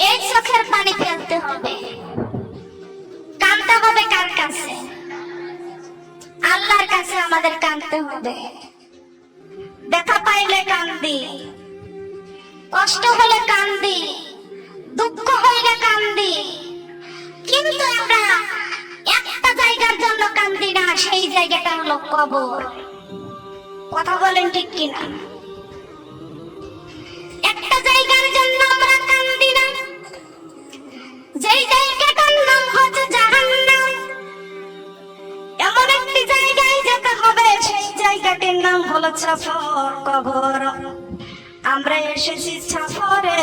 এই চোখের পানি ফেলতে হবে, কাঁদতে হবে কার কাছে? আল্লাহর কাছে আমাদের কাঁদতে হবে। ব্যথা পাইলে কান্দি, কষ্ট হলে কান্দি, দুঃখ হইলে কান্দি, কিন্তু আমরা একটা জায়গার জন্য কান্দি না, সেই জায়গাটা হলো কবর। কথা বলেন ঠিক কিনা? একটা জায়গার জন্য আমরা কান্দি না, যেই জায়গাটার নাম হচ্ছে জাহান্নাম। এমন একটি জায়গায় যেতে হবে, সেই জায়গাটির নাম হলো সফর, কবর। আমরা এসেছি সফরে,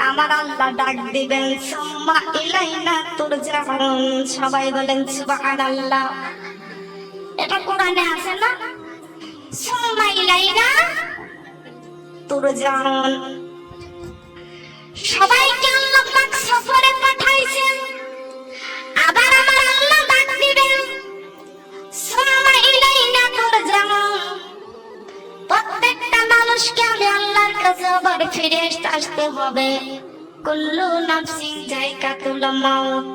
আমার আল্লাহ ডাক দিবেন সুম্মা ইলাইনা তুরজাউন। সবাই বলেন সুবহানাল্লাহ। এটা কোরআনে আছে না? সুম্মা ইলাইনা তুরজাউন। সবাইকে আল্লাহ পাক সফরে পাঠাইছেন, আবার আমার আল্লাহ ডাক দিবেন সুম্মা ইলাইনা তুরজাউন। প্রত্যেকটা মানুষকে আমি আল্লাহর কাছে আবার ফিরে আসতে হবে। কুল্লু নাফসিন যায়কাতুল মাউত।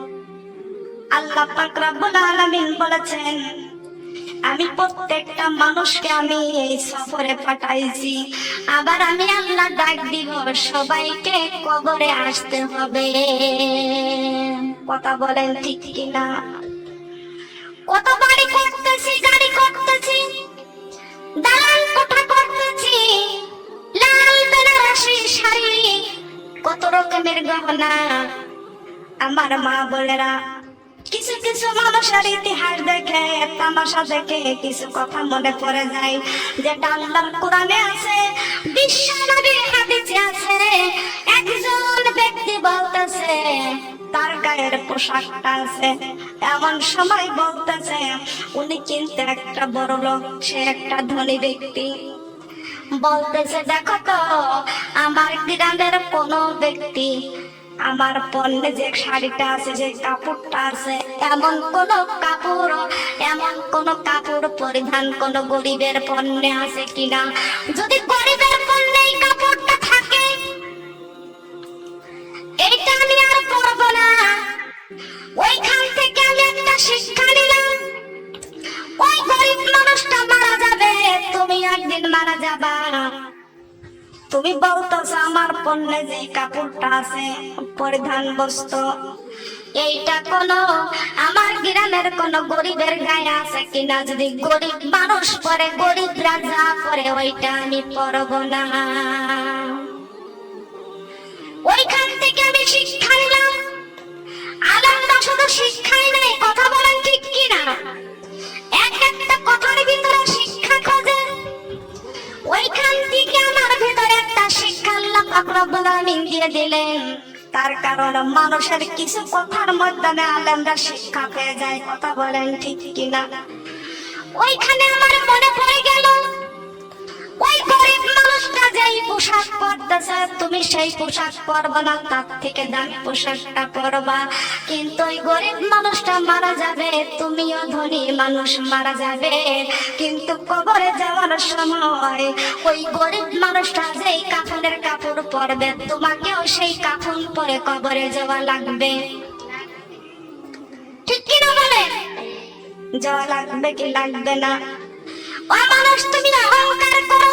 আল্লাহ পাক রব্বুল আলামিন বলেছেন, আমি প্রত্যেকটা মানুষকে আমি এই সফরে পাঠাইছি, আবার আমি আল্লাহ ডাক দিব সবাইকে কবরে আসতে হবে। কথা বলেন ঠিক কিনা? কত বাড়ি করতেছি, গাড়ি করতেছি, দালান কোঠা করতেছি, লাল বেনারসি শাড়ি, কত রকমের গহনা। আমার মা বোনেরা, কিছু কিছু মানুষের ইতিহাস দেখে, তামাশা দেখে কিছু কথা মনে পড়ে যায়, যেটা আল্লাহর কোরআনে আছে, বিশ্ব নবীর হাদিসে আছে। একজন ব্যক্তি বলতেছে তার গায়ের পোশাকটা আছে, এমন সময় বলতেছে উনি কিন্তু একটা বড় লোক, সে একটা ধনী ব্যক্তি। বলতেছে দেখো তো, আমার গ্রামের কোন ব্যক্তি আমার পণ্যে যে শাড়িটা আছে, যে কাপড়টা আছে, এমন কোন কাপড় পরিধান কোন গরিবের পণ্যে আছে কিনা? যদি গরিবের পণ্যে এই কাপড়টা থাকে, এইটা আমি আর পরবো না। ওইখান থেকে আমি একটা শিক্ষা নিলাম, ওই গরিব মানুষটা মারা যাবে, তুমি একদিন মারা যাবা। তুমি বলতেছো আমার পণ্যে যে কাপড়টা আছে, পরিধান বস্ত্র, এইটা কোন আমার গ্রামের কোন গরিবের গায়ে আছে কিনা? যদি গরিব মানুষ পরে, গরিবরা যা পরে, ওইটা আমি পরবো না। ওইখান থেকে আমি শিক্ষা নিলাম। আলেমরা শুধু শিক্ষাই নেই, কথা বলেন ঠিক কিনা? এক একটা কথার ভিতরে শিক্ষা খোঁজে। ওইখান থেকে আমার ভিতরে একটা শিক্ষা আল্লাহ পাক রব্বুল আলামিন দিয়ে দিলেন। তার কারণ মানুষের কিছু কথার মাধ্যমে আলেমরা শিক্ষা পেয়ে যায়। কথা বলেন ঠিক কিনা? ওইখানে আমার মনে পড়ে গেল, ওই গরিব মানুষটা যেই পোশাক পরতেছে, তুমি সেই পোশাক পরবা না, তার থেকে দামি পোশাকটা পরবা। কিন্তু ওই গরিব মানুষটা মারা যাবে, তুমিও ধনী মানুষ মারা যাবে, কিন্তু কবরে যাওয়ার সময় ওই গরিব মানুষটা যেই কাফনের কাপড় পরবে, তোমাকেও সেই কাফন পরে কবরে যাওয়া লাগবে। ঠিক কিনা বলেন? যাওয়া লাগবে কি লাগবে না? ও মানুষ, তুমি অহংকার করো,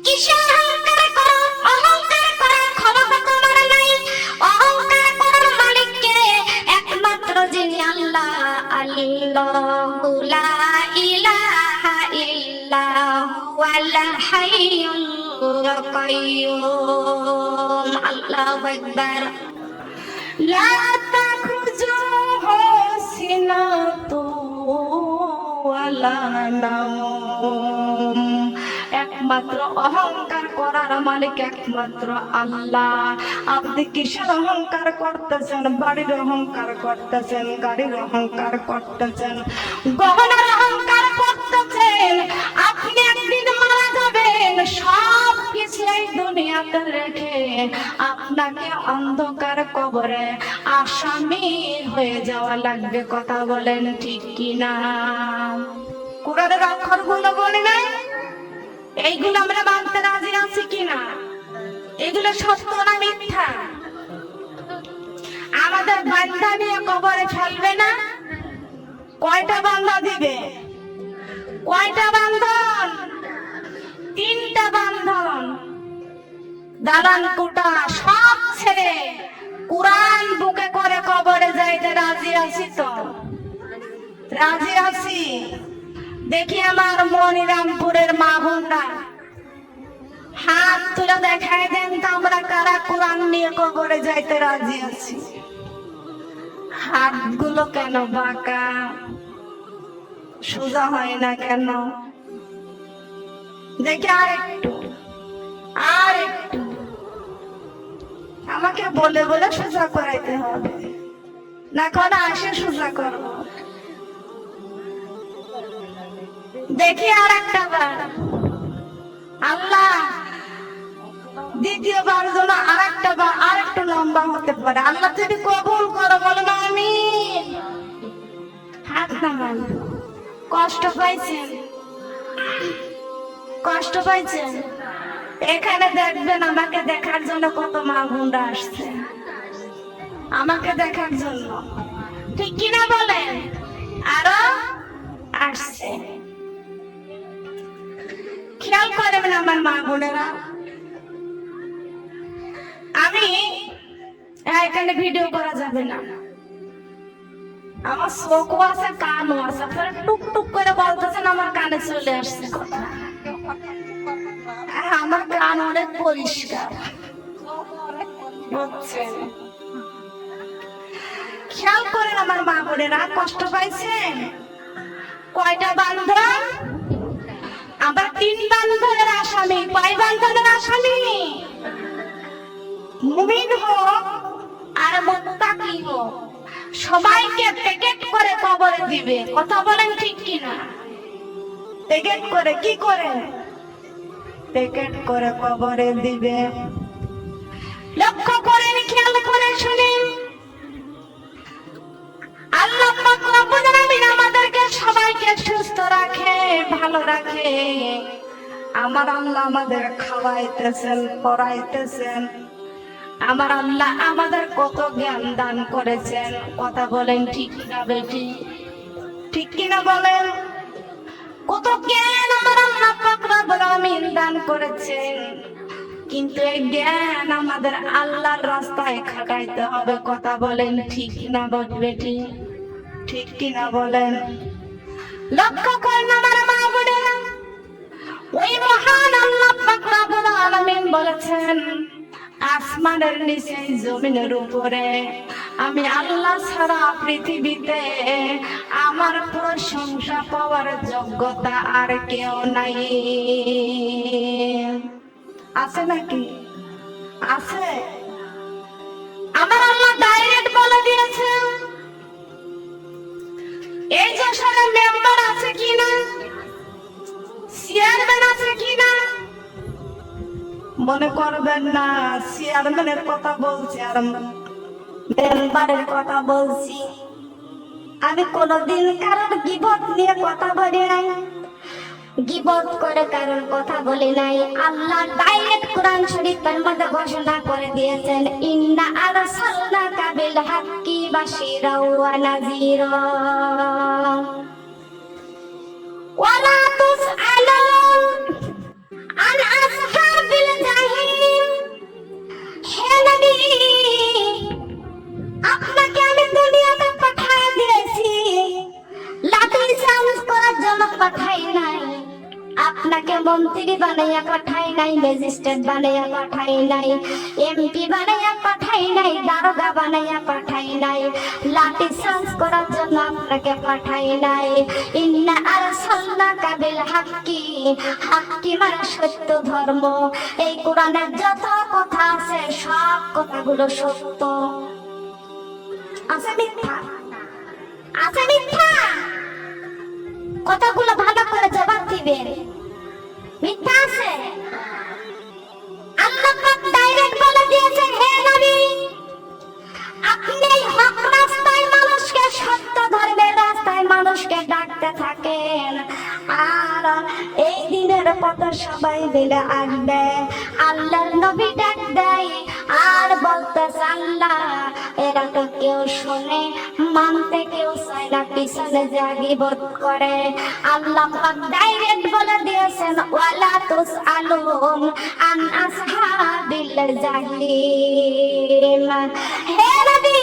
কিসের অহংকার করো? অহংকার করার ক্ষমতা তোমার নাই। অহংকার করার মালিক কে? একমাত্র যিনি আল্লাহ। আল্লাহু লা ইলাহা ইল্লা হুয়াল হাইয়ুল কাইয়্যুম। আল্লাহু আকবার। লা তাখুযুহু সিনাতুন ওয়ালা নাওম। একমাত্র অহংকার করার মালিক একমাত্র আল্লাহ। আপনি কিসের অহংকার করতেছেন? বাড়ির অহংকার করতেছেন, গাড়ির অহংকার করতেছেন, গহনার অহংকার করতেছেন। আপনি একদিন মারা যাবেন, সব কিছু এই দুনিয়াতে রেখে আপনাকে অন্ধকার কবরে আসামি হয়ে যাওয়া লাগবে। কথা বলেন ঠিক কিনা? কোরআনের অক্ষরগুলো বলে নাই, এইগুলো আমরা মানতে রাজি আছি কিনা? এগুলো সত্য না মিথ্যা? বান্ধা নিয়ে কবরে ফেলবে না? কয়টা বান্ধা দিবে? কয়টা বান্ধন? 3টা বান্ধন। দালান কোটা সব ছেড়ে কুরআন বুকে করে কবরে যাইতে রাজি আছি তো? রাজি আছি। দেখি আমার মনিরামপুরের মা বোনরা হাত তুলে দেখায় দেন তো আমরা কারা কোরআন নিয়ে কবরে যাইতে রাজি আছি। হাতগুলো কেন বাঁকা, সোজা হয় না কেন? দেখি আর একটু, আর একটু। আমাকে বলে বলে সোজা করাইতে হবে না? কোন আসে সোজা করবো? দেখি আর একটা বার। আল্লাহ দ্বিতীয়বার যেন আর একটা বার আর একটু লম্বা হতে পারে। আল্লাহ যদি কবুল করো বলো না আমিন। হাত নামান। কষ্ট পাইছেন? কষ্ট পাইছেন? এখানে দেখবেন আমাকে দেখার জন্য কত মা বোনরা আসছে, আমাকে দেখার জন্য, ঠিক কিনা বলেন? আরো আসছে। খেয়াল করবেন আমার মা বোনেরা, আমি এখানে ভিডিও করা যাবে না। আমার চোখও আছে, কানও আছে। আপনারা টুক টুক করে বলতেছেন, আমার কানে চলে আসছে কথা। আমার কান অনেক পরিষ্কার, বুঝছেন? খেয়াল করেন আমার মা বোনেরা, কষ্ট পাইছেন? কয়টা বান্ধন? আমরা 3 বান্ধনের আসামি। কয় বান্ধনের আসামি? মুমিন হোক আর মুত্তাকি হোক, সবাইকে প্যাকেট করে কবরে দিবে। কথা বলেন ঠিক কিনা? প্যাকেট করে, কি করে? প্যাকেট করে কবরে দিবে। লক্ষ্য করেন, খেয়াল করে শুনেন। আল্লাহ পাক রব্বুল আলামিন আমাদেরকে সবাইকে সুস্থ রাখে, ভালো রাখে। আমার আল্লাহ আমাদের খাওয়াইতেছেন, পড়াইতেছেন। আমার আল্লাহ আমাদের কত জ্ঞান দান করেছেন। কথা বলেন ঠিক কিনা বেটি? ঠিক কিনা বলেন? কত জ্ঞান আমার আল্লাহ পাক রব্বুল আলামিন দান করেছেন, কিন্তু এই জ্ঞান আমাদের আল্লাহর রাস্তায় খাটাইতে হবে। কথা বলেন ঠিক কিনা বেটি? ঠিক কিনা বলেন? লক্ষ্য করেন আমার মা বোনেরা, ওই মহান আল্লাহ পাক রব্বুল আলামিন বলেছেন, আসমানের নিচে জমিনের উপরে আমি আল্লাহ ছাড়া পৃথিবীতে আমার প্রশংসা পাওয়ার যোগ্যতা আর কেউ নাই। আছে নাকি? আছে। আমার আল্লাহ ডাইরেক্ট বলে দিয়েছে। এই যে সারা মেম্বার আছে কিনা, চেয়ারম্যান আছে কিনা, মনে করবেন না চেয়ারম্যানের কথা বলছি আর মেম্বারের কথা বলছি। আমি কোনদিন কারোর গীবত নিয়ে কথা বলি নাই, গীবত করে কারোর কথা বলি নাই। আল্লাহ ডাইরেক্ট কোরআন শরীফের মধ্যে ঘোষণা করে দিয়েছেন, ইন্না আরসালনাকা বিল হাক্কি বাশীরা ওয়া নাযীরা ওয়ালা তুসআলুন আন আসহাবিল জাহিম। হে নবী, আপনাকে আমি দুনিয়াতে পাঠিয়ে দিয়েছি, লাঠি চার্জ করার জন্য পাঠাই নাই। আপনাকে মন্ত্রী বানাইয়া পাঠাই নাই, ম্যাজিস্ট্রেট বানাইয়া পাঠাই নাই, এমপি বানাইয়া পাঠাই নাই, দারোগা বানাইয়া পাঠাই নাই, লাঠি চার্জ করার জন্য আপনাকে পাঠাই নাই। ইন্না আরসালনাকা বিল হাক্কি, হাক্কি মানে সত্য ধর্ম। এই কোরআনের যত কথা আছে সব কথাগুলো সত্য। আছে মিথ্যা? আছে মিথ্যা? কথাগুলো ভালো করে জবাব দিবেন। মিথ্যা আছে? আল্লাহ পাক ডাইরেক্ট বলে দিয়েছেন, হে নবী, আপনি এই হক রাস্তায় মানুষকে, সত্য ধর্মের রাস্তায় মানুষকে ডাকতে থাকেন, আর এই দিনের কথা সবাই মিলে আসবে। আল্লাহর নবী ডাক দেয় আর বলতেছে, আল্লাহ এরা তো কেউ কেউ শোনে, মানতে কেউ চায় না, পিছনে যা গীবত করে। আল্লাহ পাক ডাইরেক্ট বলে দিয়েছেন, ওয়ালা তুসআলুন আন আসহাবিল জাহিম। হে নবী,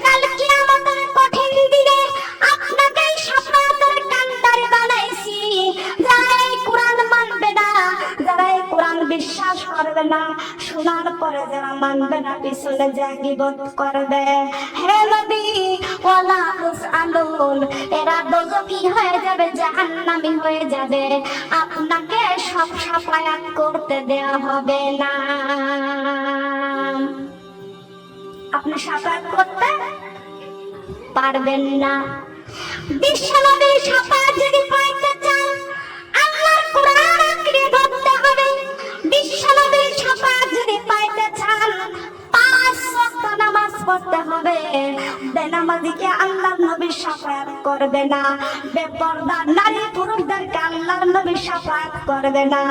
কাল কিয়ামতের কঠিন দিনে আপনাকে শাফাতের কান্ডারি বানাইছি। যারা এই কোরআন মানবে না, যারা এই কোরআন বিশ্বাস করবে না, শোনার পরে যারা মানবে না, পিছনে যা গীবত করবে। হে নবী, ওয়ালা তুসআলুন, এরা দোজখী হয়ে যাবে, জাহান্নামী হয়ে যাবে, আপনাকে সব শাফায়াত করতে দেয়া হবে না। আপনি শাফায়াত করতে পারবেন না। বিশ্বনবীর শাফায়াত যদি পাইতে চান, আল্লাহর কোরআন আঁকড়ে ধরতে হবে। বিশ্বনবীর শাফায়াত যদি পাইতে চান, 5 ওয়াক্ত নামাজ পড়তে হবে। বেনামাজিকে আল্লাহর নবী শাফায়াত করবে না। বেপরদা নারী পুরুষদেরকে আল্লাহর নবী শাফায়াত করবে না।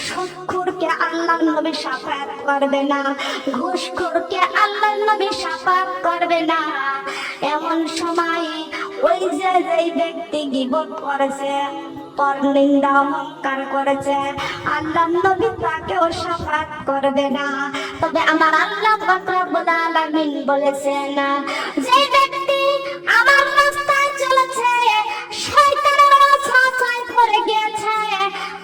সুদখোরকে আল্লাহর নবী শাফায়াত করবে না। ঘুষখোরকে আল্লাহর নবী শাফায়াত করবে না। এমন সময় ওই যে যেই ব্যক্তি গীবত করেছে, পরনিন্দা অহংকার করেছে, আল্লাহর নবী তাকেও শাফায়াত করবে না। তবে আমার আল্লাহ পাক রব্বুল আলামিন বলেছেন, যে ব্যক্তি আমার রাস্তায় চলেছে, শয়তানের ওয়াসওয়াসায় পড়ে গিয়েছে,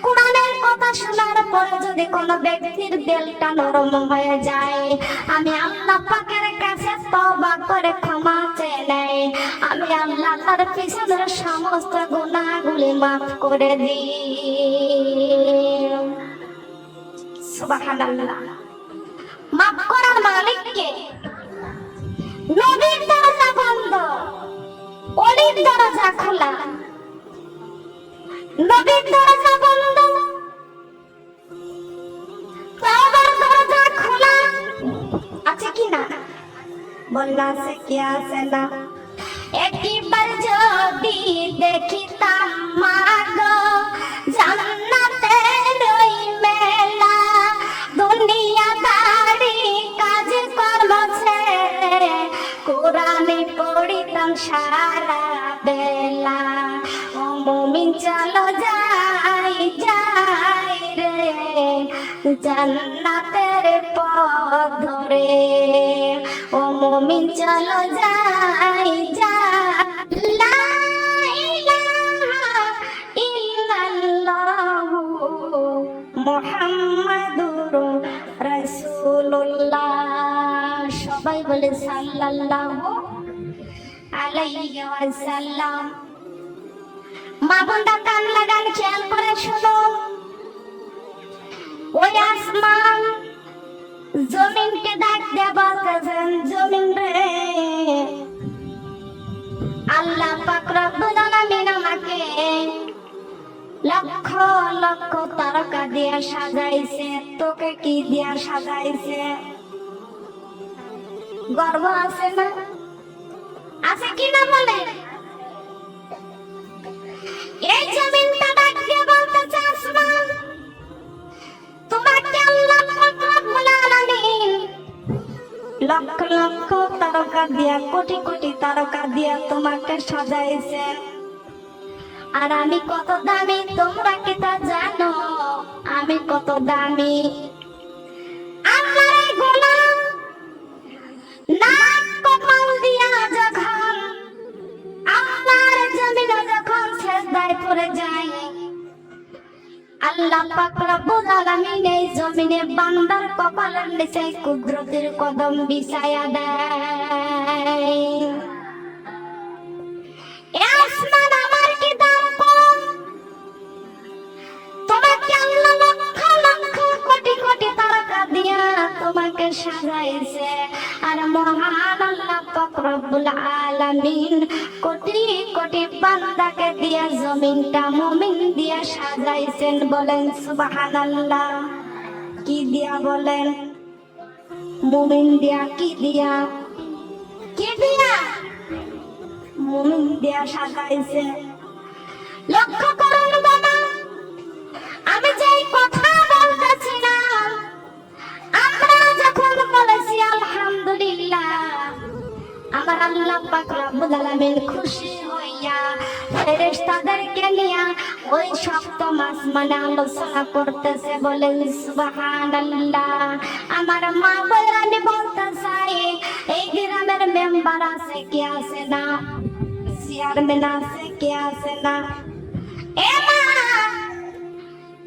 কোরআনের কথা শোনার পরে যদি কোনো ব্যক্তির দিলটা নরম হয়ে যায়, আমি আল্লাহ পাকের কাছে তওবা করে ক্ষমা চেয়ে নেই, আমি আল্লাহ তার পিছনের সমস্ত গুনাহগুলি মাফ করে দিই। সুবহানাল্লাহ। মাফ করার মালিক কে? নবীর দরজা বন্ধ, ওলির দরজা খোলা। নবীর দরজা বন্ধ, তওবার দরজা খোলা। আছে কি না? বলনা আছে কি আছে না? একবার যদি দেখিতাম মাগো জান্নাতের ওই মেলা, দুনিয়াদারি কাজ কর্ম ছেড়ে কোরআনে পড়িতাম সারা বেলা। ও মুমিন চলো যাই যাই রে জান্নাতের পথ ধরে। ও মুমিন চলো যাই যাই, লা ইলাহা ইল্লাল্লাহু মুহাম্মাদুর রাসূলুল্লাহ। সবাই বলে সাল্লাল্লাহু আলাইহি ওয়াসাল্লাম। মা বোনরা কান লাগান, খেয়াল করে শুনো। ওই আসমান জমিনকে ডাক দিয়ে বলতেছেন, জমিন রে, আল্লাহ পাক রব্বুল আলামিন আমাকে লক্ষ লক্ষ তারকা দিয়া সাজাইছে, তোকে কি দিয়া সাজাইছে? গর্ব আছে না? আছে কি না বলে? এই জমিনটা ডাক দিয়ে বলতেছে, আসমান তোমাকে আল্লাহ পাক রব্বুল আলামিন লক্ষ লক্ষ তারকা দিয়া, কোটি কোটি তারকা দিয়া তোমাকে সাজাইছে। আর আমি কত দামি তোমরা কি তা জানো? আমি কত দামি। আল্লাহর গোলাম নাক কপাল দিয়া যখন আল্লাহর জমিনে যখন সিজদায় পড়ে যায়, আল্লাহ পাক রব্বুল আলামিন এই জমিনে বান্দার কপালের নিচে কুদরতের কদম বিছায়া দেয়। এ আসমান আমার কি দাম কম? তোমাকে আল্লাহ লক্ষ লক্ষ কোটি কোটি তারকা দিয়া তোমাকে সাজাইছে। আর মহান আল্লাহ পাক রব্বুল আলামিন কোটি কোটি বান্দাকে দিয়া জমিনটা মুমিন দিয়া সাজাইছেন। বলেন সুবহানাল্লাহ। কি দিয়া বলেন? মুমিন দিয়া। কি দিয়া? কি দিয়া? মুমিন দিয়া সাজাইছে। লক্ষ্য করুন বাবা, আমি যে কথা বলতেছিলাম, আমরা যখন বলেছি আলহামদুলিল্লাহ, পাক রব্বুল আলামিন খুশি হইয়া ফেরেশতাদেরকে নিয়ে ওই সপ্তম আসমানে আলোচনা করতেছে। বলেন সুবহানাল্লাহ। আমার মা বলে আমি বলতে চাই, এই গ্রামের মেম্বার আছে কি আছে না, চেয়ারম্যান আছে কি আছে না? এ মা,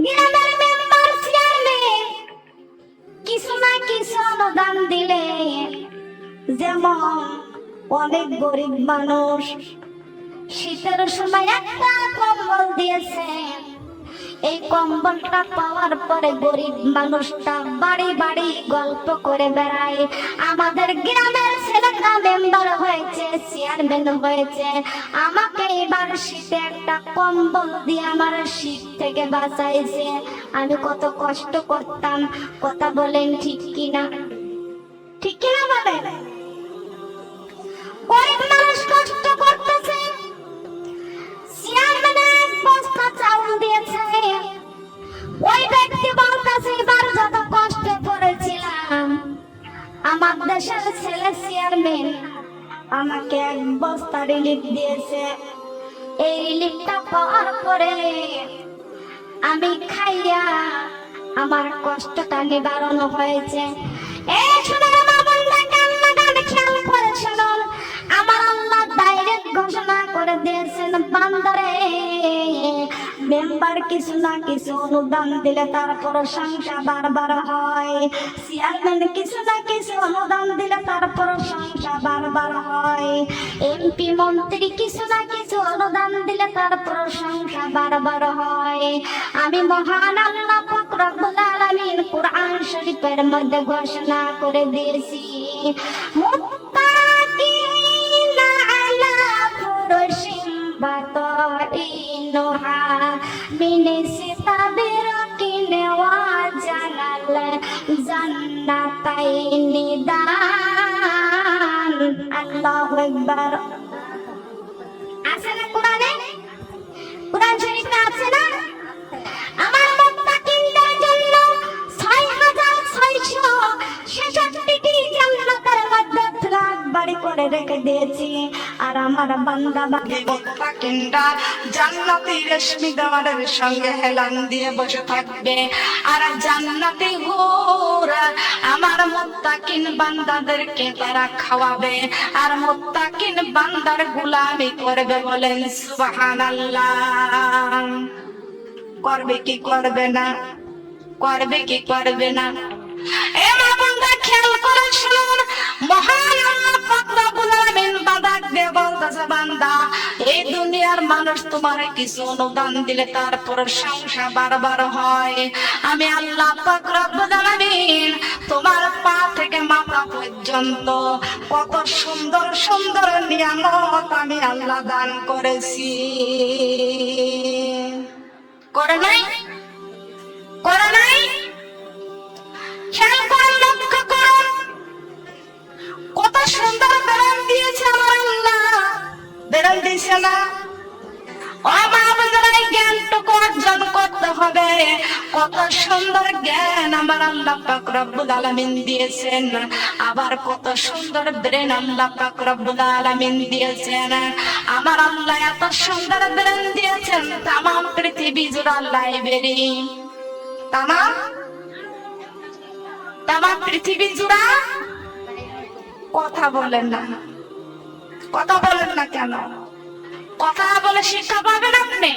গ্রামের মেম্বার চেয়ারম্যান কিছু না কিছু অনুদান দিলে, যেমন অনেক গরিব মানুষ শীতের সময় একটা কম্বল দিয়েছে, এই কম্বলটা পাওয়ার পরে গরিব মানুষটা বাড়ি বাড়ি গল্প করে বেড়ায়, আমাদের গ্রামের ছেলেটা মেম্বার হয়েছে, চেয়ারম্যান হয়েছে, আমাকে এবার শীতে একটা কম্বল দিয়ে আমার শীত থেকে বাঁচাইছে। আমি কত কষ্ট করতাম, কথা বলেন ঠিক কিনা? ঠিক কিনা বলেন? গরিব মানুষ কষ্ট করতেছে, চেয়ারম্যান এক বস্তা চাউল দিয়েছে, ওই ব্যক্তি বলতেছে এবার যত কষ্ট করেছিলাম, আমার দেশের ছেলে চেয়ারম্যান আমাকে এক বস্তা রিলিফ দিয়েছে, এই রিলিফটা পাওয়ার পরে আমি খাইয়া আমার কষ্টটা নিবারণ হয়েছে। এই শুনুন আমার বন্ধা, কান্নাকাটি খেয়াল করে শুনুন, আমার আল্লাহ ডাইরেক্ট ঘোষণা করে দিয়েছেন, বান্দারে মেম্বার কিছু না কিছু অনুদান দিলে তারপর সংসার বারবার হয়, চেয়ারম্যান কিছু না কিছু অনুদান দিলে তারপর সংসার বারবার হয়, এমপি মন্ত্রী কিছু না কিছু অনুদান দিলে তারপর সংসার বারবার হয়। আমি মহান আল্লাহ পাক রব্বুল আলামিন কুরআন শরীফের মধ্যে ঘোষণা করে দিয়েছি, মুত্তাকিনা আলা ফুরুশিন বাতাইনুহা মিন সিতাবিরাকিন ওয়া জানাল জান্নাতাইনি দান। আল্লাহু আকবার। আছে না কোরআনে? কোরআন শরীফে আছে না? আমার মুত্তাকিনদের জন্য 6666টি জান্নাতের মধ্যে ফ্ল্যাট বাড়ি করে রেখে দিয়েছি, আর আমার বান্দা মুত্তাকিনরা জান্নাতি রেশমি দেওয়ালের সঙ্গে হেলান দিয়ে বসে থাকবে, আর জান্নাতি হুরা আমার মুত্তাকিন বান্দাদেরকে তারা খাওয়াবে, আর মুত্তাকিন বান্দার গোলামি করবে। বলেন সুবহানাল্লাহ। করবে কি করবে না? করবে কি করবে না? এ মা বান্দা খেয়াল করে শুনুন, মহান আল্লাহ পাক রব্বুল আলামিন বান্দাকে বলতেছে, বান্দা এই দুনিয়ার মানুষ তোমার কিছু অনুদান দিলে তারপর সংসার বারবার হয়, আমি আল্লাহ পাক রব্বুল আলামিন তোমার পা থেকে মাথা পর্যন্ত কত সুন্দর সুন্দর নিয়ামত আমি আল্লাহ দান করেছি। করে নাই? করে নাই? খেয়াল করুন, লক্ষ্য করুন, কত সুন্দর বেড়ান দিয়েছে আমার আল্লাহ। বেড়ান দিয়েছে না? জ্ঞানটুকু অর্জন করতে হবে, কত সুন্দর জ্ঞান আমার আল্লাহ পাক রব্বুল আলামিন দিয়েছেন, আবার কত সুন্দর ব্রেন আল্লাহ পাক রব্বুল আলামিন দিয়েছেন। আমার আল্লাহ এত সুন্দর ব্রেন দিয়েছেন, তামাম পৃথিবী জুড়ে লাইব্রেরি, তামাম পৃথিবী জুড়া। কথা বলেন না, কথা বলেন না কেন? কথা বলে শিক্ষা পাবেন আপনি।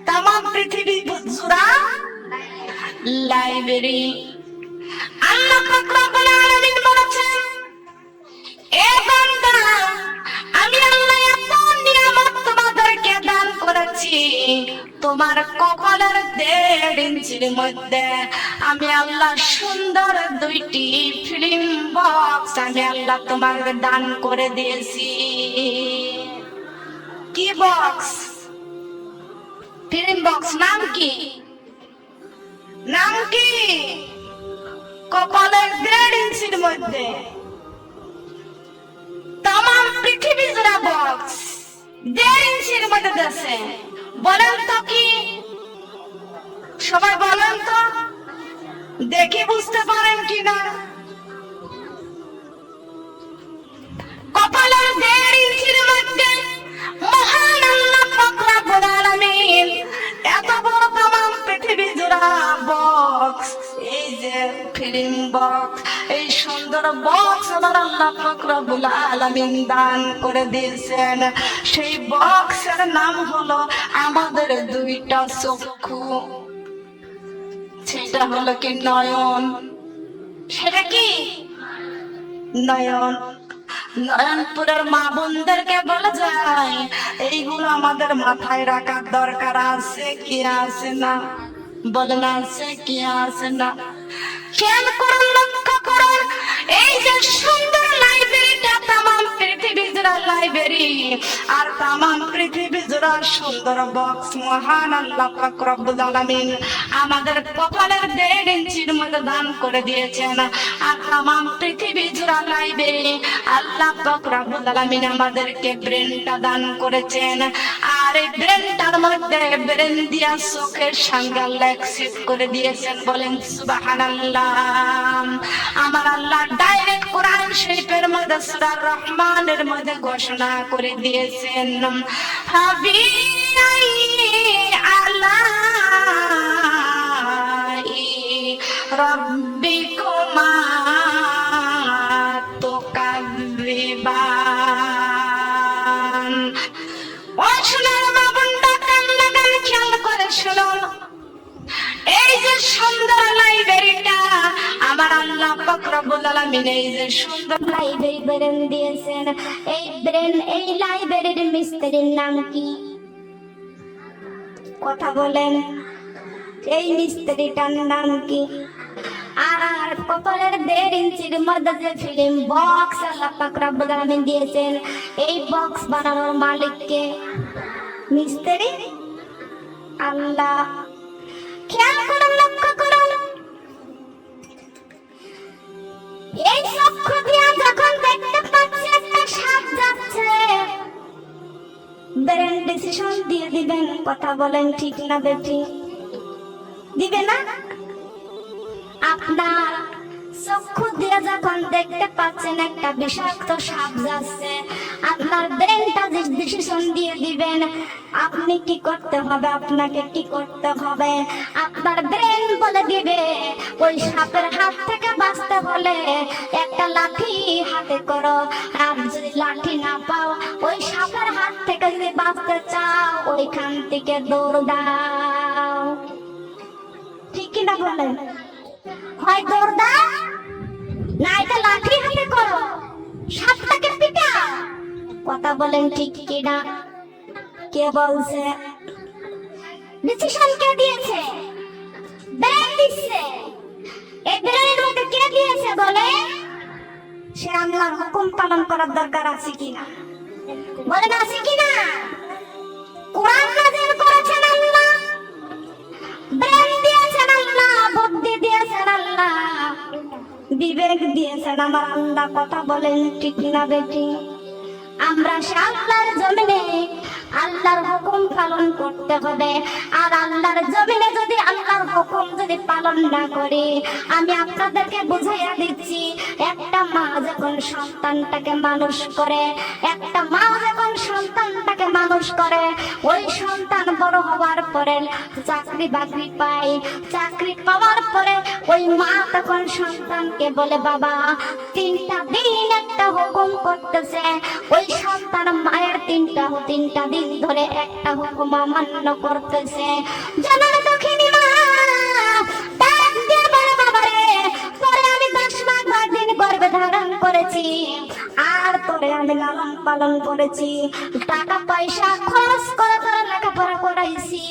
তামাম পৃথিবী জুড়া লাইব্রেরি। আল্লাহ পাক রব্বুল আলামিন বলেছেন, এ বান্দা আমি আল্লাহ এত নিয়ামত তোমাদেরকে দান করেছি, তোমার কপালের 1.5 ইঞ্চির মধ্যে আমি আল্লাহ সুন্দর 2টি ফিল্ম বক্স আমি আল্লাহ তোমাকে দান করে দিয়েছি। কি বক্স? Film box. নাম কি? নাম কি? কপালের 1.5 ইঞ্চির মধ্যে তামাম পৃথিবী জুড়ে বক্স 1.5 ইঞ্চির মধ্যে আছে। বলেন তো কি? সবাই বলেন তো, দেখে বুঝতে পারেন কিনা? কপালের বক্স, এই যে ফিল্ম বক্স, এই সুন্দর বক্স আমার আল্লাহ পাক রব্বুল আলামিন দান করে দিয়েছেন। সেই বক্সের নাম হলো আমাদের দুইটা চক্ষু, সেটা হলো কি নয়ন। সেটা কি নয়ন। নয়নপুরের মা বোনদেরকে বলা যায় এইগুলো আমাদের মাথায় রাখার দরকার আছে কি আছে না? বলেন আছে কি আছে না? খেয়াল করুন, লক্ষ্য করুন, এই যে সুন্দর লাইব্রেরিটা, তামাম পৃথিবী জোড়া লাইব্রেরি আর তামাম পৃথিবী জোড়া সুন্দর বক্স মহান আল্লাহ পাক রব্বুল আলামিন আমাদের কপালের 1.5 ইঞ্চির মধ্যে দান করে দিয়েছেন। আর তামাম পৃথিবী জোড়া লাইব্রেরি আল্লাহ পাক রব্বুল আলামিন আমাদেরকে ব্রেনটা দান করেছেন। আর এই ব্রেনটার মধ্যে ব্রেন দিয়া চোখের সঙ্গে আল্লাহ অ্যাকসেপ্ট করে দিয়েছেন। বলেন সুবহানাল্লাহ। আমার আল্লাহ ডাইরেক্ট কোরআন শরীফের মধ্যে সূরা রহমানের মধ্যে ঘোষণা করে দিয়েছেন, হাবিয়াই আলাই রাব্বিকুমা তুকাযিবান। ও সোনার মা বোনটা, কান লাগান, খেয়াল করে শুনুন, এই যে সুন্দর লাইব্রেরিটা আমার আল্লাহ পাক রব্বুল আলামিন এই যে সুন্দর লাইব্রেরি ব্রেন দিয়েছেন। এই ব্রেন, এই লাইব্রেরির মিস্ত্রির নাম কি? কথা বলেন, এই মিস্ত্রিটার নাম কি? আর কপালের 1.5 ইঞ্চির মধ্যে যে ফিল্ম বক্স আল্লাহ পাক রব্বুল আলামিন দিয়েছেন, এই বক্স বানানোর মালিক কে? মিস্ত্রি আল্লাহ। খেয়াল করুন, লক্ষ্য করুন, এই চক্ষু দিয়া যখন দেখতে পাচ্ছি একটা সাপ যাচ্ছে, ব্রেন ডিসিশন দিয়ে দিবেন। কথা বলেন ঠিক না বেটি? দিবে না? আপনার চক্ষু দিয়ে যখন দেখতে পাচ্ছেন একটা বিষাক্ত সাপ যাচ্ছে, আপনার ব্রেনটা ডিসিশন দিয়ে দিবেন আপনি কি করতে হবে, আপনাকে কি করতে হবে। আপনার ব্রেন বলে দিবে ওই সাপের হাত থেকে বাঁচতে হলে একটা লাঠি হাতে করো, আর যদি লাঠি না পাও, ওই সাপের হাত থেকে যদি বাঁচতে চাও ওইখান থেকে দৌড় দাও। ঠিক কিনা বলেন? হয় দৌড় দাও, না এটা লাঠি হাতে করো, সাপটাকে পিটাও। কথা বলেন ঠিক কিনা? কে বলছে? ডিসিশন কে দিয়েছে? ব্রেন দিচ্ছে। এই ব্রেনের মধ্যে কে দিয়েছে বলে? সে আল্লাহর হুকুম পালন করার দরকার আছে কিনা? বলেন আছে কিনা? কোরআন নাযিল করেছেন আল্লাহ, ব্রেন দিয়েছেন আল্লাহ, বুদ্ধি দিয়েছেন আল্লাহ, বিবেক দিয়েছেন আমার আল্লাহ। কথা বলেন ঠিক না বেটি? আমরা সে আল্লাহর জমিনে আল্লাহর হুকুম পালন করতে হবে। আর আল্লাহর জমিনে যদি আল্লাহর হুকুম যদি পালন না করি, আমি আপনাদেরকে বুঝাইয়া দিচ্ছি, একটা মা যখন সন্তানটাকে মানুষ করে, একটা মা যখন সন্তানটাকে মানুষ করে, ওই সন্তান বড় হওয়ার পরে চাকরি বাকরি পায়, চাকরি পাওয়ার পরে ওই মা তখন সন্তানকে বলে, বাবা 3টা দিন একটা হুকুম করতেছে। ওই সন্তান মায়ের 3টা দিন ধরে একটা হুকুম অমান্য করতেছে। জানার দক্ষিণী মা ডাক দিয়ে বলে, বাবা রে, পরে আমি 10 মাস 10 দিন গর্ভে ধারণ করেছি, আর তোরে আমি লালন পালন করেছি, টাকা পয়সা খরচ করে তোরা লেখাপড়া করাইছি।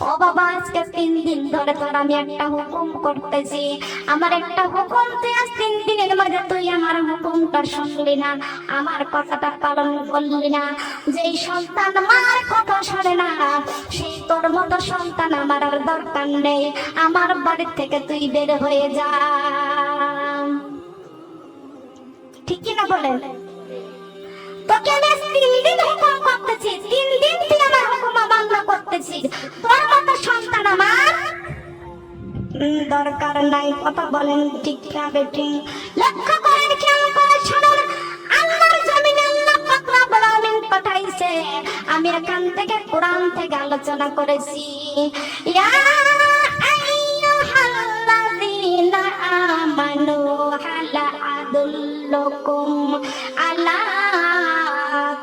ও বাবা, আজকে 3 দিন ধরে তোর আমি একটা হুকুম করতেছি, আমার একটা হুকুম তুই আজ 3 দিনের মধ্যে তুই আমার হুকুমটা শুনলি না, আমার কথাটা পালন করলি না। যেই সন্তান মার কথা শোনে না, সেই তোর মতো সন্তান আমার আর দরকার নেই, আমার বাড়ি থেকে তুই বের হয়ে যা। ঠিক কি না বলেন? তোকে আমি 3 দিন হুকুম করতেছি, 3 দিন তুই আমার হুকুম অমান্য করতেছিস, তোর মতো সন্তান আমার দরকার নাই। কথা বলেন ঠিক না বেটি? লক্ষ্য করেন, খেয়াল করে শুনুন, আল্লাহর জমিনে আল্লাহ পাক রব্বুল আলামিন পাঠাইছে। আমি এখান থেকে কোরআন থেকে আলোচনা করেছি, ইয়া আদুল্লুকুম আলা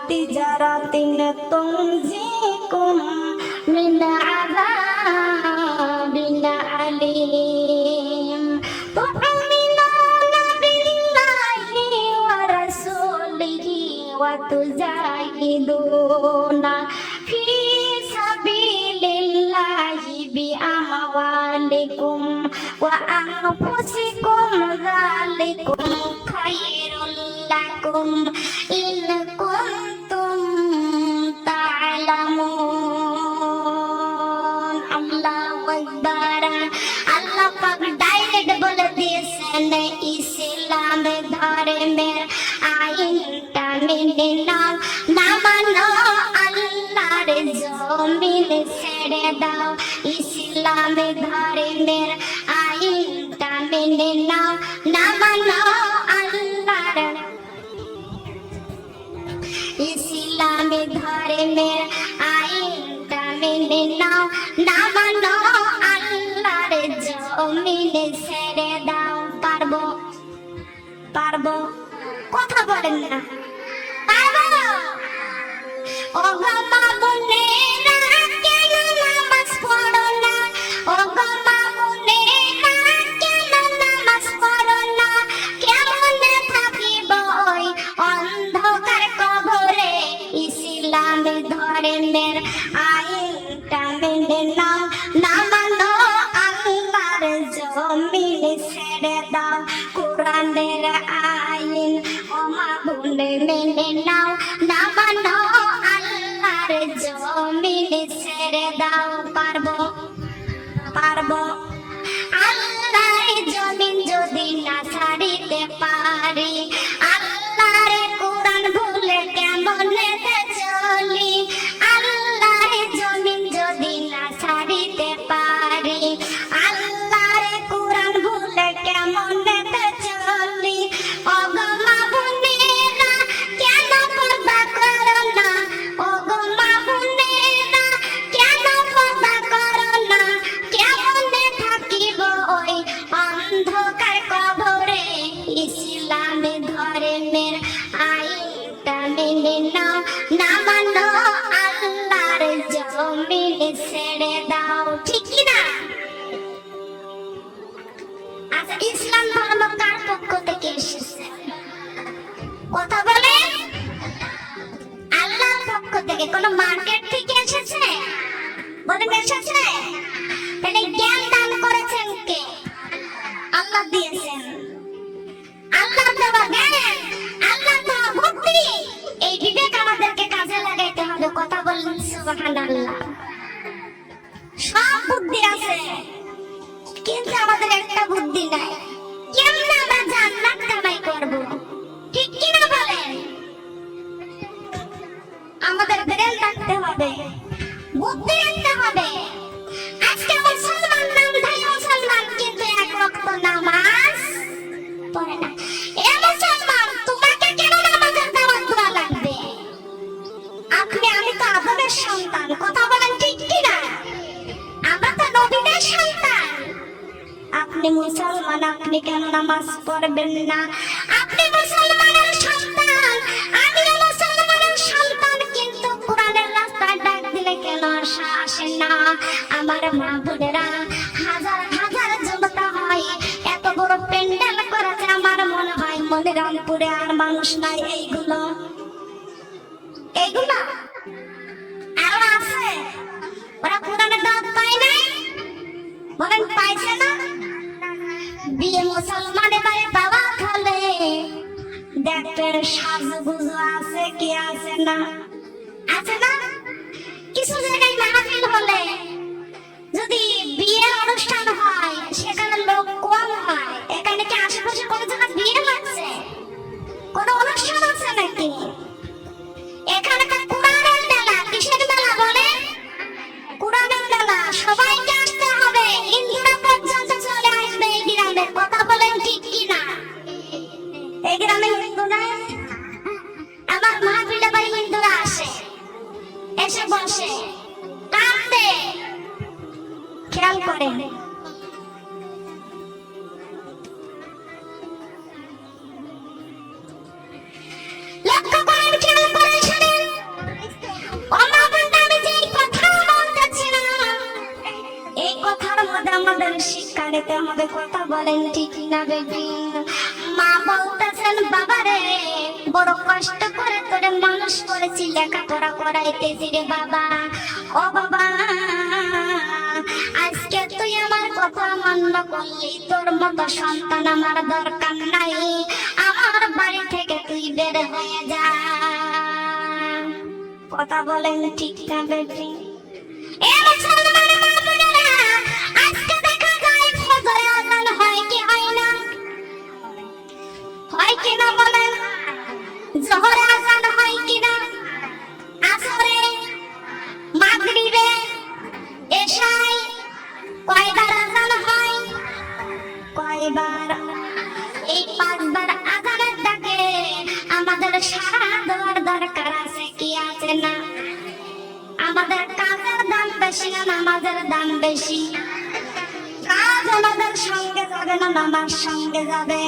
তিজারাতিন তুনজিকুম মিন আযাবিন আলীম তু'মিনুনা বিল্লাহি ওয়া রাসূলিহি ওয়া তুজাহিদুনা ফি সাবিলিল্লাহি বিআমওয়ালিকুম wa anfusikum dzalikum khairul lakum in kuntum ta'lamun Allahu akbar Allah পাক ডাইরেক্ট বলে দিয়েছেন ইসলাম ধর্মের আইনটা মেনে নাও না মানো আল্লাহর জমিন ছেড়ে দাও ইসলাম ধর্মের আইনটা মেনে নাও না মানো আল্লাহর ইসলাম ধর্মের আইনটা মেনে নাও না মানো আল্লাহর জমিন ছেড়ে দাও পারবো পারবো কথা বলেন না পারবো ও গো মা বোনেরা কেন নামাজ পড়ো না ও গো মা বোনেরা কেন নামাজ পড়ো না কেমনে থাকিব ওই অন্ধকার কবরে ইসলাম ধর্মের আইনটা মেনে নাও না মানো আল্লাহর জমিন ছেড়ে দাও কোরআনের আইন ও মা বোনে মেনে নাও না মানো আল্লাহর জমিন ছেড়ে দাও পারবো পারবো আল্লাহর জমিন যদি না ছাড়িতে পারি আল্লাহর কোরআন ভুলে কেমনে চলি আল্লাহর জমিন যদি না ছাড়িতে পারি আল্লাহর কোরআন ভুলে কেমনে চলি ও গো মা বোনেরা কেন পর্দা করো না ও গো মা বোনেরা কেন পর্দা করো না কেমনে থাকিব ওই অন্ধকার কবরে ইসলাম ধর্মের আইনটা মেনে নাও না মানো আল্লাহর জমিন ছেড়ে দাও ঠিক কি না আচ্ছা ইসলাম ধর্ম কার পক্ষ থেকে এসেছে কথা বলে আল্লাহর পক্ষ থেকে কোন মার্কেট থেকে এসেছে বলেন এসেছে তাহলে জ্ঞান দান করেছেন কে আল্লাহ দিয়েছেন আল্লাহ দেওয়া জ্ঞান আল্লাহ দেওয়া বুদ্ধি এই বিবেক আমাদেরকে কাজে লাগাইতে হবে কথা বলেন সুবহানাল্লাহ সব বুদ্ধি আছে কিন্তু আমাদের একটা বুদ্ধি নাই কেমনে আমরা জান্নাত কামাই করব ঠিক কি না বলেন আমাদের ব্রেন রাখতে হবে বুদ্ধি রাখতে হবে আজকে মুসলমান নামধারী মুসলমান কিন্তু এক ওয়াক্ত নামাজ পড়ে না এ মুসলমান তোমাকে কেন নামাজের দাওয়াত দেওয়া লাগবে আপনি আমি তো আদমের সন্তান কথা বলেন ঠিক কি না আমরা তো নবীদের সন্তান আপনি মুসলমান আপনি কেন নামাজ পড়বেন না আপনি মুসলমানের সন্তান আমিও মুসলমানের সন্তান কিন্তু কোরআনের রাস্তায় ডাক দিলে কেন আশা আসে না আমার মা বোনেরা হাজার হাজার জনতা হয় এত বড় প্যান্ডেল করেছে আমার মনে হয় মনিরামপুরে আর মানুষ নাই এইগুলো এইগুলো আরো আছে ওরা কোরআনের দাওয়াত পায় নাই বলেন পাইছে না বিয়ে মুসলমানে বাড়ি দাওয়াত হলে দেখবেন সাজগুজু আছে কি আছে না আছে না কিছু জায়গায় মাহফিল হলে যদি বিয়ের অনুষ্ঠান হয় সেখানে লোক কম হয় এখানে কি আশেপাশে কোনো জায়গায় বিয়ে হচ্ছে কোনো অনুষ্ঠান আছে নাকি এখানে তো কোরআনের মেলা কিসের মেলা বলে কোরআনের মেলা সবাইকে আসতে হবে হিন্দুরা পর্যন্ত চলে আসবে এই গ্রামের কথা বলেন ঠিক কি না এই গ্রামে হিন্দু নাই আমার মাহফিলে বাড়ি হিন্দুরা আসে এসে বসে কাঁদে খেয়াল করেন হবে, কথা বলেন ঠিক না বেবি? মা বলতেছেন বাবা রে, বড় কষ্ট করে তোরে মানুষ করেছি, লেখাপড়া করাইতেছি রে বাবা। ও বাবা, আজকে তুই আমার কথা মান্য করলি, তোর মতো সন্তান আমার দরকার নাই, আমার বাড়ি থেকে তুই বের হয়ে যা। কথা বলেন ঠিক না বেবি? এ মুসলমান মা বোনেরা, আজকে দেখা যায় ফজরে আজান হয় কি হয় না? হয় কি না বলেন? জোহরে আজান হয় কি না? আসরে, মাগরিবে, এশায় কয়বার আজান হয়? কয়বার? এই 5 বার আজানের ডাকে আমাদের সাড়া দেওয়ার দরকার আছে কি আছে না? আমাদের কাজের দাম বেশি না নামাজের দাম বেশি? কাজ আমাদের সঙ্গে যাবে না নামাজ সঙ্গে যাবে?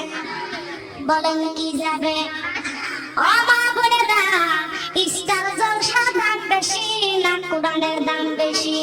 বলেন কি যাবে? ও মা বোনেরা, ইস্টার জলসার দাম বেশি না কোরআনের দাম বেশি?